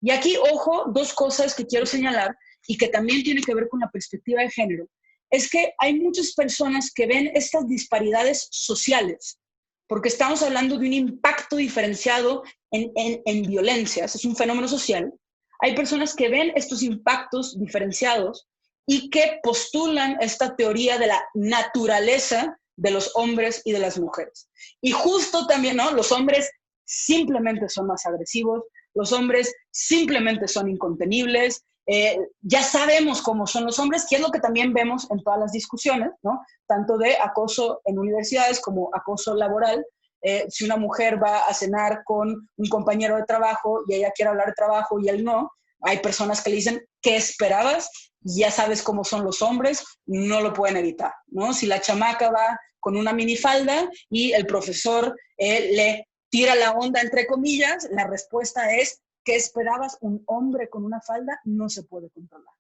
Y aquí, ojo, 2 cosas que quiero señalar y que también tienen que ver con la perspectiva de género. Es que hay muchas personas que ven estas disparidades sociales, porque estamos hablando de un impacto diferenciado en violencias, es un fenómeno social. Hay personas que ven estos impactos diferenciados y que postulan esta teoría de la naturaleza de los hombres y de las mujeres. Y justo también, ¿no? Los hombres simplemente son más agresivos, los hombres simplemente son incontenibles, ya sabemos cómo son los hombres, que es lo que también vemos en todas las discusiones, ¿no? Tanto de acoso en universidades como acoso laboral. Si una mujer va a cenar con un compañero de trabajo y ella quiere hablar de trabajo y él no, hay personas que le dicen, ¿qué esperabas? Ya sabes cómo son los hombres, no lo pueden evitar, ¿no? Si la chamaca va con una minifalda y el profesor le tira la onda, entre comillas, la respuesta es, ¿qué esperabas? Un hombre con una falda no se puede controlar.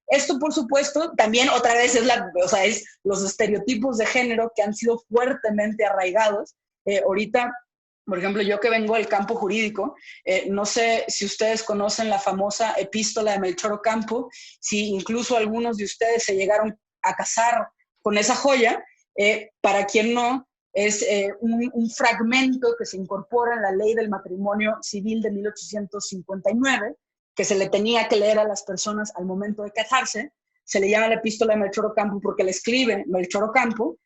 Esto, por supuesto, también otra vez es los estereotipos de género que han sido fuertemente arraigados. Ahorita, por ejemplo, yo que vengo del campo jurídico, no sé si ustedes conocen la famosa epístola de Melchor Ocampo, si incluso algunos de ustedes se llegaron a casar con esa joya. Para quien no, es un fragmento que se incorpora en la ley del matrimonio civil de 1859, que se le tenía que leer a las personas al momento de casarse. Se le llama la epístola de Melchor Ocampo porque la escribe Melchor Ocampo,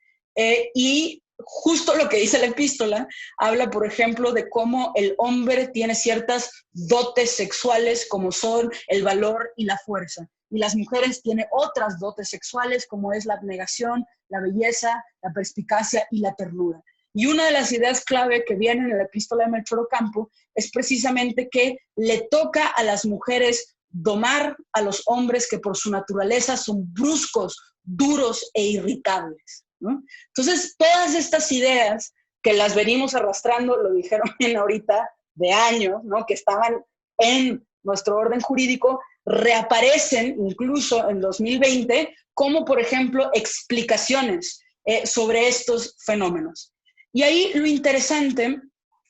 y justo lo que dice la epístola habla, por ejemplo, de cómo el hombre tiene ciertas dotes sexuales como son el valor y la fuerza, y las mujeres tienen otras dotes sexuales como es la abnegación, la belleza, la perspicacia y la ternura. Y una de las ideas clave que viene en la epístola de Melchor Ocampo es precisamente que le toca a las mujeres domar a los hombres que por su naturaleza son bruscos, duros e irritables, ¿no? Entonces, todas estas ideas que las venimos arrastrando, lo dijeron bien ahorita, de años, ¿no? Que estaban en nuestro orden jurídico, reaparecen incluso en 2020 como, por ejemplo, explicaciones sobre estos fenómenos. Y ahí lo interesante,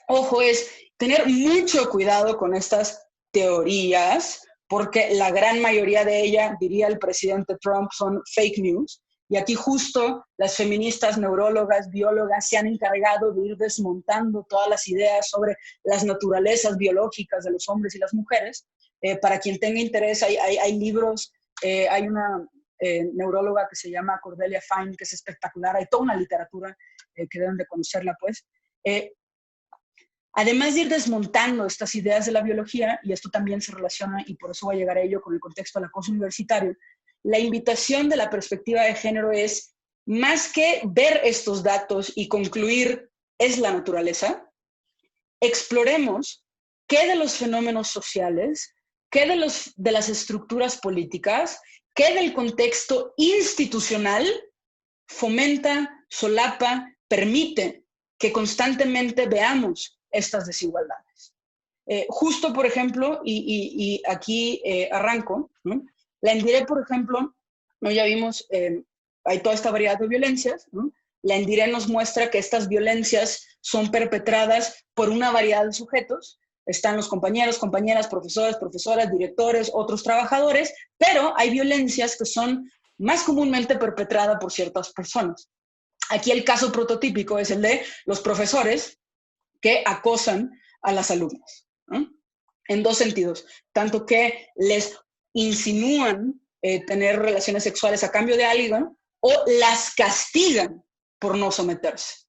ojo, es tener mucho cuidado con estas teorías, porque la gran mayoría de ellas, diría el presidente Trump, son fake news. Y aquí justo las feministas, neurólogas, biólogas se han encargado de ir desmontando todas las ideas sobre las naturalezas biológicas de los hombres y las mujeres. Para quien tenga interés, hay libros, hay una neuróloga que se llama Cordelia Fine, que es espectacular, hay toda una literatura que deben de conocerla, pues. Además de ir desmontando estas ideas de la biología, y esto también se relaciona, y por eso voy a llegar a ello con el contexto del acoso universitario, la invitación de la perspectiva de género es, más que ver estos datos y concluir es la naturaleza, exploremos qué de los fenómenos sociales, qué de las estructuras políticas, qué del contexto institucional fomenta, solapa, permite que constantemente veamos estas desigualdades. Justo, por ejemplo, y aquí arranco, ¿no? La Endire, por ejemplo, ¿no? Ya vimos hay toda esta variedad de violencias, ¿no? La NDIRE nos muestra que estas violencias son perpetradas por una variedad de sujetos. Están los compañeros, compañeras, profesores, profesoras, directores, otros trabajadores, pero hay violencias que son más comúnmente perpetradas por ciertas personas. Aquí el caso prototípico es el de los profesores que acosan a las alumnas, ¿no? En dos sentidos, tanto que les insinúan tener relaciones sexuales a cambio de algo o las castigan por no someterse.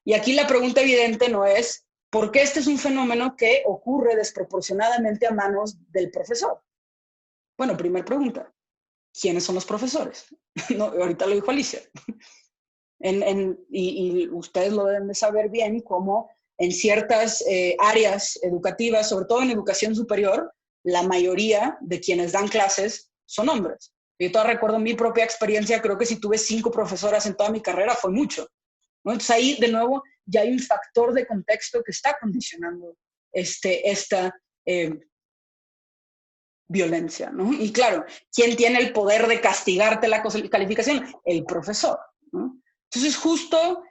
Y aquí la pregunta evidente no es ¿por qué este es un fenómeno que ocurre desproporcionadamente a manos del profesor? Bueno, primera pregunta, ¿quiénes son los profesores? No, ahorita lo dijo Alicia. Y ustedes lo deben de saber bien, como en ciertas áreas educativas, sobre todo en educación superior, la mayoría de quienes dan clases son hombres. Yo todavía recuerdo mi propia experiencia, creo que si tuve 5 profesoras en toda mi carrera fue mucho, ¿no? Entonces ahí, de nuevo, ya hay un factor de contexto que está condicionando esta violencia, ¿no? Y claro, ¿quién tiene el poder de castigarte la calificación? El profesor, ¿no? Entonces, justo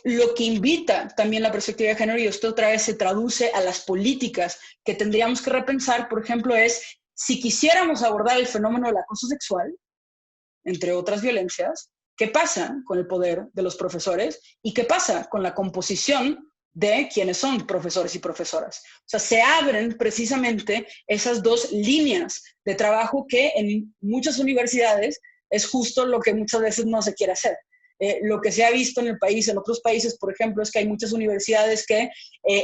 lo que invita también la perspectiva de género, y esto otra vez se traduce a las políticas que tendríamos que repensar, por ejemplo, es si quisiéramos abordar el fenómeno del acoso sexual, entre otras violencias, ¿qué pasa con el poder de los profesores? ¿Y qué pasa con la composición de quienes son profesores y profesoras? O sea, se abren precisamente esas dos líneas de trabajo que en muchas universidades es justo lo que muchas veces no se quiere hacer. Lo que se ha visto en el país, en otros países, por ejemplo, es que hay muchas universidades que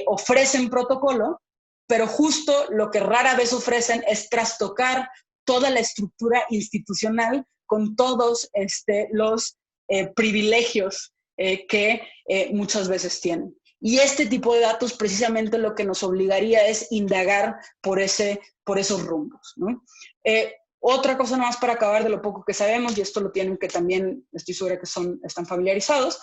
ofrecen protocolo, pero justo lo que rara vez ofrecen es trastocar toda la estructura institucional con todos los privilegios que muchas veces tienen. Y este tipo de datos precisamente lo que nos obligaría es indagar por esos rumbos, ¿no? Otra cosa nada más para acabar de lo poco que sabemos, y esto lo tienen que también, estoy segura que están familiarizados,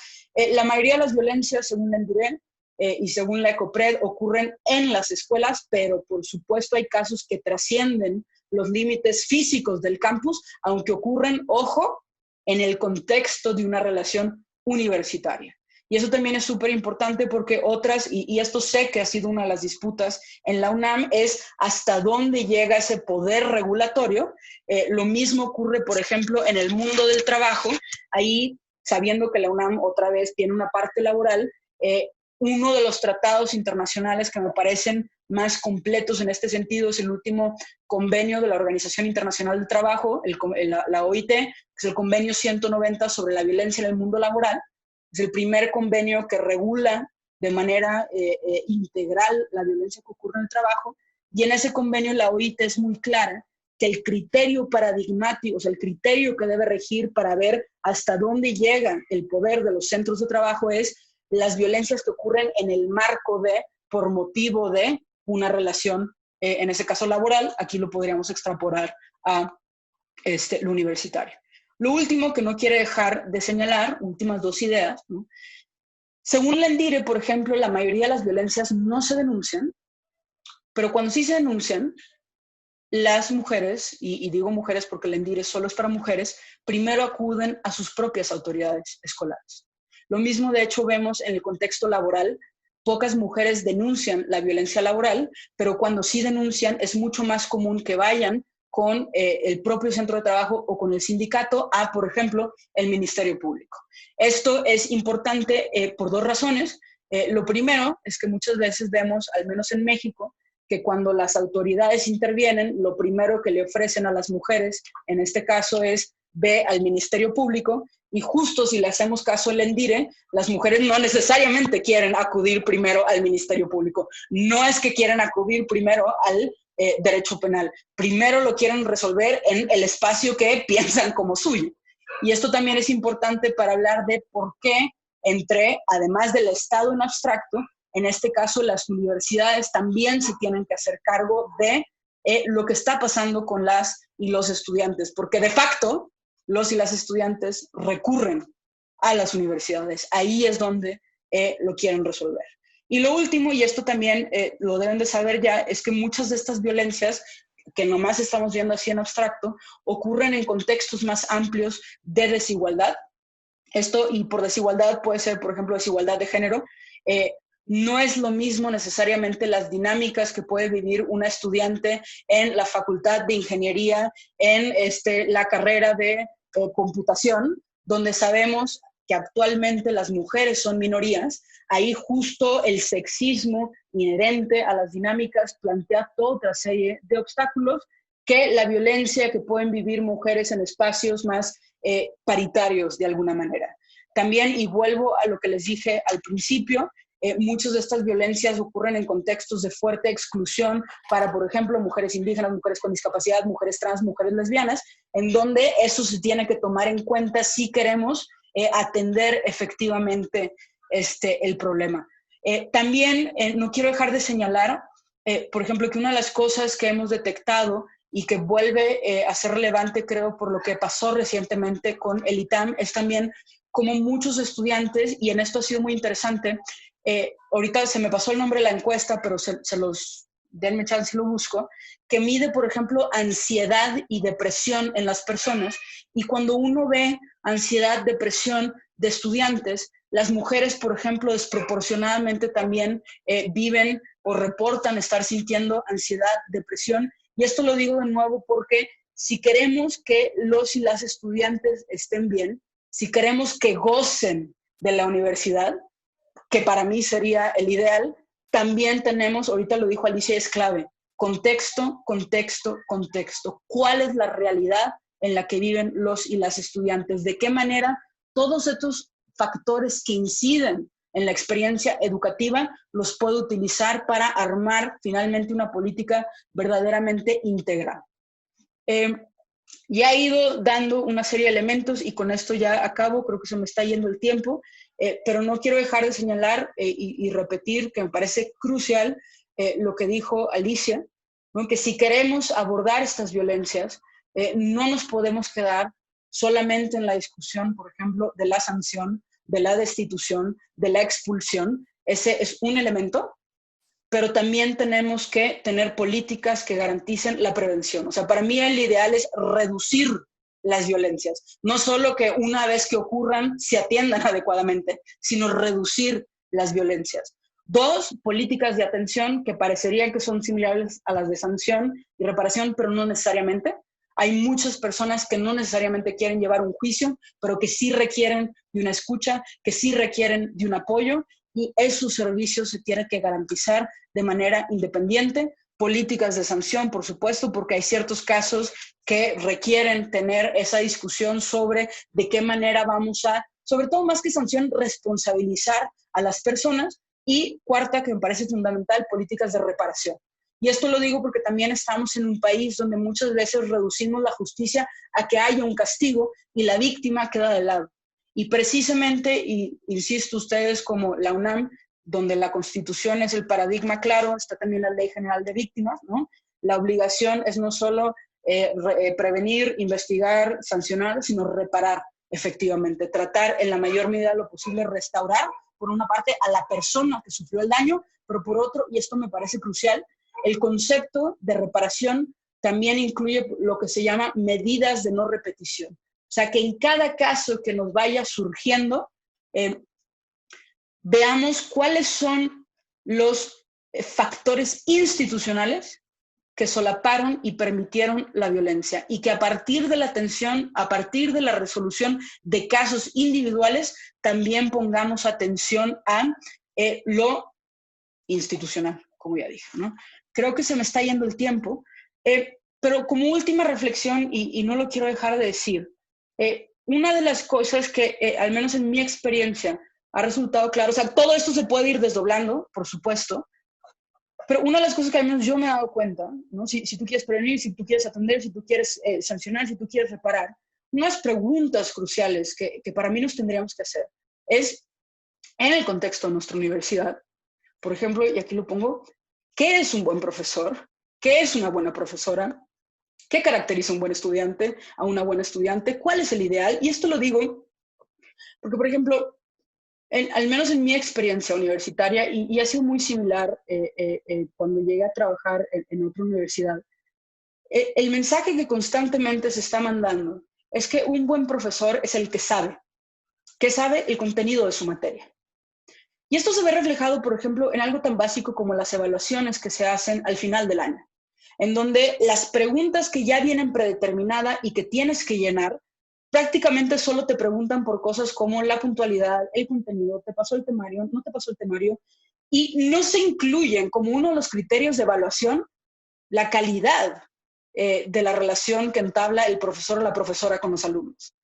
la mayoría de las violencias, según la NDIRE y según la ECOPRED, ocurren en las escuelas, pero por supuesto hay casos que trascienden los límites físicos del campus, aunque ocurren, ojo, en el contexto de una relación universitaria. Y eso también es súper importante porque otras, y esto sé que ha sido una de las disputas en la UNAM, es hasta dónde llega ese poder regulatorio. Lo mismo ocurre, por ejemplo, en el mundo del trabajo. Ahí, sabiendo que la UNAM otra vez tiene una parte laboral, uno de los tratados internacionales que me parecen más completos en este sentido es el último convenio de la Organización Internacional del Trabajo, la OIT, que es el convenio 190 sobre la violencia en el mundo laboral. Es el primer convenio que regula de manera integral la violencia que ocurre en el trabajo, y en ese convenio la OIT es muy clara que el criterio paradigmático, o sea, el criterio que debe regir para ver hasta dónde llega el poder de los centros de trabajo es las violencias que ocurren en el marco de, por motivo de una relación, en ese caso laboral. Aquí lo podríamos extrapolar a lo universitario. Lo último que no quiere dejar de señalar, últimas 2 ideas, ¿no? Según la NDIRE, por ejemplo, la mayoría de las violencias no se denuncian, pero cuando sí se denuncian, las mujeres, y digo mujeres porque la NDIRE solo es para mujeres, primero acuden a sus propias autoridades escolares. Lo mismo, de hecho, vemos en el contexto laboral. Pocas mujeres denuncian la violencia laboral, pero cuando sí denuncian es mucho más común que vayan con el propio centro de trabajo o con el sindicato a, por ejemplo, el Ministerio Público. Esto es importante por 2 razones. Lo primero es que muchas veces vemos, al menos en México, que cuando las autoridades intervienen, lo primero que le ofrecen a las mujeres, en este caso, es ve al Ministerio Público, y justo si le hacemos caso al NDIRE, las mujeres no necesariamente quieren acudir primero al Ministerio Público. No es que quieran acudir primero al derecho penal. Primero lo quieren resolver en el espacio que piensan como suyo. Y esto también es importante para hablar de por qué además del Estado en abstracto, en este caso las universidades también se tienen que hacer cargo de lo que está pasando con las y los estudiantes, porque de facto los y las estudiantes recurren a las universidades. Ahí es donde lo quieren resolver. Y lo último, y esto también lo deben de saber ya, es que muchas de estas violencias que nomás estamos viendo así en abstracto, ocurren en contextos más amplios de desigualdad. Esto, y por desigualdad puede ser, por ejemplo, desigualdad de género. No es lo mismo necesariamente las dinámicas que puede vivir una estudiante en la facultad de ingeniería, en la carrera de computación, donde sabemos que actualmente las mujeres son minorías. Ahí justo el sexismo inherente a las dinámicas plantea toda otra serie de obstáculos que la violencia que pueden vivir mujeres en espacios más paritarios de alguna manera. También, y vuelvo a lo que les dije al principio, muchas de estas violencias ocurren en contextos de fuerte exclusión para, por ejemplo, mujeres indígenas, mujeres con discapacidad, mujeres trans, mujeres lesbianas, en donde eso se tiene que tomar en cuenta si queremos atender efectivamente el problema. También no quiero dejar de señalar, por ejemplo, que una de las cosas que hemos detectado y que vuelve a ser relevante, creo, por lo que pasó recientemente con el ITAM, es también como muchos estudiantes, y en esto ha sido muy interesante, ahorita se me pasó el nombre de la encuesta, pero denme chance y lo busco, que mide, por ejemplo, ansiedad y depresión en las personas, y cuando uno ve ansiedad, depresión de estudiantes, las mujeres, por ejemplo, desproporcionadamente también viven o reportan estar sintiendo ansiedad, depresión, y esto lo digo de nuevo porque si queremos que los y las estudiantes estén bien, si queremos que gocen de la universidad, que para mí sería el ideal, también tenemos, ahorita lo dijo Alicia, es clave, contexto, contexto, contexto. ¿Cuál es la realidad en la que viven los y las estudiantes? ¿De qué manera todos estos factores que inciden en la experiencia educativa los puedo utilizar para armar finalmente una política verdaderamente integral? Ya he ido dando una serie de elementos y con esto ya acabo, creo que se me está yendo el tiempo, pero no quiero dejar de señalar y repetir que me parece crucial lo que dijo Alicia, ¿no? Que si queremos abordar estas violencias, no nos podemos quedar solamente en la discusión, por ejemplo, de la sanción, de la destitución, de la expulsión. Ese es un elemento, pero también tenemos que tener políticas que garanticen la prevención. O sea, para mí el ideal es reducir las violencias, no solo que una vez que ocurran se atiendan adecuadamente, sino reducir las violencias. 2, políticas de atención que parecerían que son similares a las de sanción y reparación, pero no necesariamente. Hay muchas personas que no necesariamente quieren llevar un juicio, pero que sí requieren de una escucha, que sí requieren de un apoyo, y esos servicios se tienen que garantizar de manera independiente. Políticas de sanción, por supuesto, porque hay ciertos casos que requieren tener esa discusión sobre de qué manera vamos a, sobre todo más que sanción, responsabilizar a las personas. Y cuarta, que me parece fundamental, políticas de reparación. Y esto lo digo porque también estamos en un país donde muchas veces reducimos la justicia a que haya un castigo y la víctima queda de lado. Y precisamente, y insisto, ustedes como la UNAM, donde la Constitución es el paradigma claro, está también la Ley General de Víctimas, ¿no? La obligación es no solo prevenir, investigar, sancionar, sino reparar efectivamente, tratar en la mayor medida de lo posible, restaurar, por una parte, a la persona que sufrió el daño, pero por otro, y esto me parece crucial, el concepto de reparación también incluye lo que se llama medidas de no repetición. O sea, que en cada caso que nos vaya surgiendo, veamos cuáles son los factores institucionales que solaparon y permitieron la violencia y que a partir de la atención, a partir de la resolución de casos individuales, también pongamos atención a lo institucional, como ya dije, ¿no? Creo que se me está yendo el tiempo, pero como última reflexión, y no lo quiero dejar de decir, una de las cosas que, al menos en mi experiencia, ha resultado claro, o sea, todo esto se puede ir desdoblando, por supuesto, pero una de las cosas que al menos yo me he dado cuenta, ¿no? Si tú quieres prevenir, si tú quieres atender, si tú quieres sancionar, si tú quieres reparar, unas preguntas cruciales que para mí nos tendríamos que hacer es, en el contexto de nuestra universidad, por ejemplo, y aquí lo pongo, ¿qué es un buen profesor? ¿Qué es una buena profesora? ¿Qué caracteriza a un buen estudiante, a una buena estudiante? ¿Cuál es el ideal? Y esto lo digo porque, por ejemplo, al menos en mi experiencia universitaria, y ha sido muy similar cuando llegué a trabajar en otra universidad, El mensaje que constantemente se está mandando es que un buen profesor es el que sabe el contenido de su materia. Y esto se ve reflejado, por ejemplo, en algo tan básico como las evaluaciones que se hacen al final del año, en donde las preguntas que ya vienen predeterminadas y que tienes que llenar, prácticamente solo te preguntan por cosas como la puntualidad, el contenido, te pasó el temario, no te pasó el temario, y no se incluyen como uno de los criterios de evaluación la calidad de la relación que entabla el profesor o la profesora con los alumnos.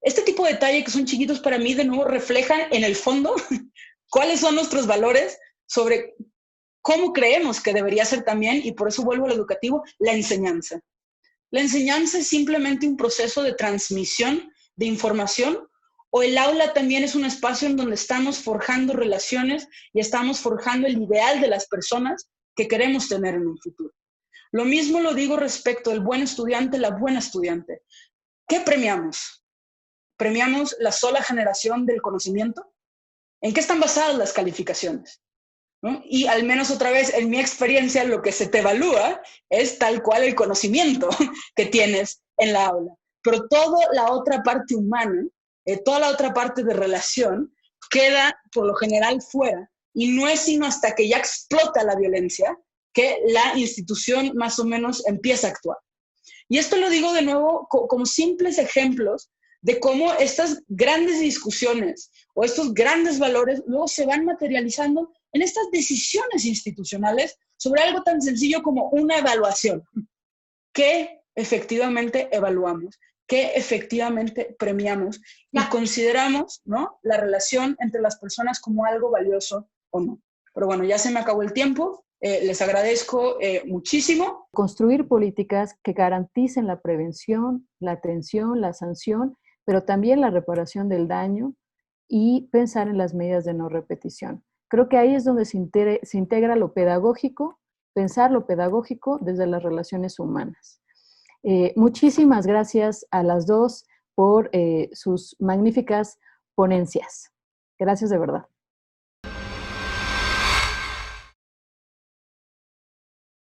Este tipo de detalles que son chiquitos para mí, de nuevo, reflejan en el fondo cuáles son nuestros valores sobre cómo creemos que debería ser también, y por eso vuelvo al educativo, la enseñanza. La enseñanza es simplemente un proceso de transmisión de información, o el aula también es un espacio en donde estamos forjando relaciones y estamos forjando el ideal de las personas que queremos tener en un futuro. Lo mismo lo digo respecto al buen estudiante, la buena estudiante. ¿Qué premiamos? ¿Premiamos la sola generación del conocimiento? ¿En qué están basadas las calificaciones? ¿No? Y al menos otra vez, en mi experiencia, lo que se te evalúa es tal cual el conocimiento que tienes en la aula. Pero toda la otra parte humana, toda la otra parte de relación, queda por lo general fuera. Y no es sino hasta que ya explota la violencia que la institución más o menos empieza a actuar. Y esto lo digo de nuevo como simples ejemplos de cómo estas grandes discusiones o estos grandes valores luego se van materializando en estas decisiones institucionales sobre algo tan sencillo como una evaluación. ¿Qué efectivamente evaluamos? ¿Qué efectivamente premiamos? Y consideramos, ¿no?, la relación entre las personas como algo valioso o no. Pero bueno, ya se me acabó el tiempo. Les agradezco muchísimo. Construir políticas que garanticen la prevención, la atención, la sanción, pero también la reparación del daño y pensar en las medidas de no repetición. Creo que ahí es donde se integra lo pedagógico, pensar lo pedagógico desde las relaciones humanas. Muchísimas gracias a las dos por sus magníficas ponencias. Gracias de verdad.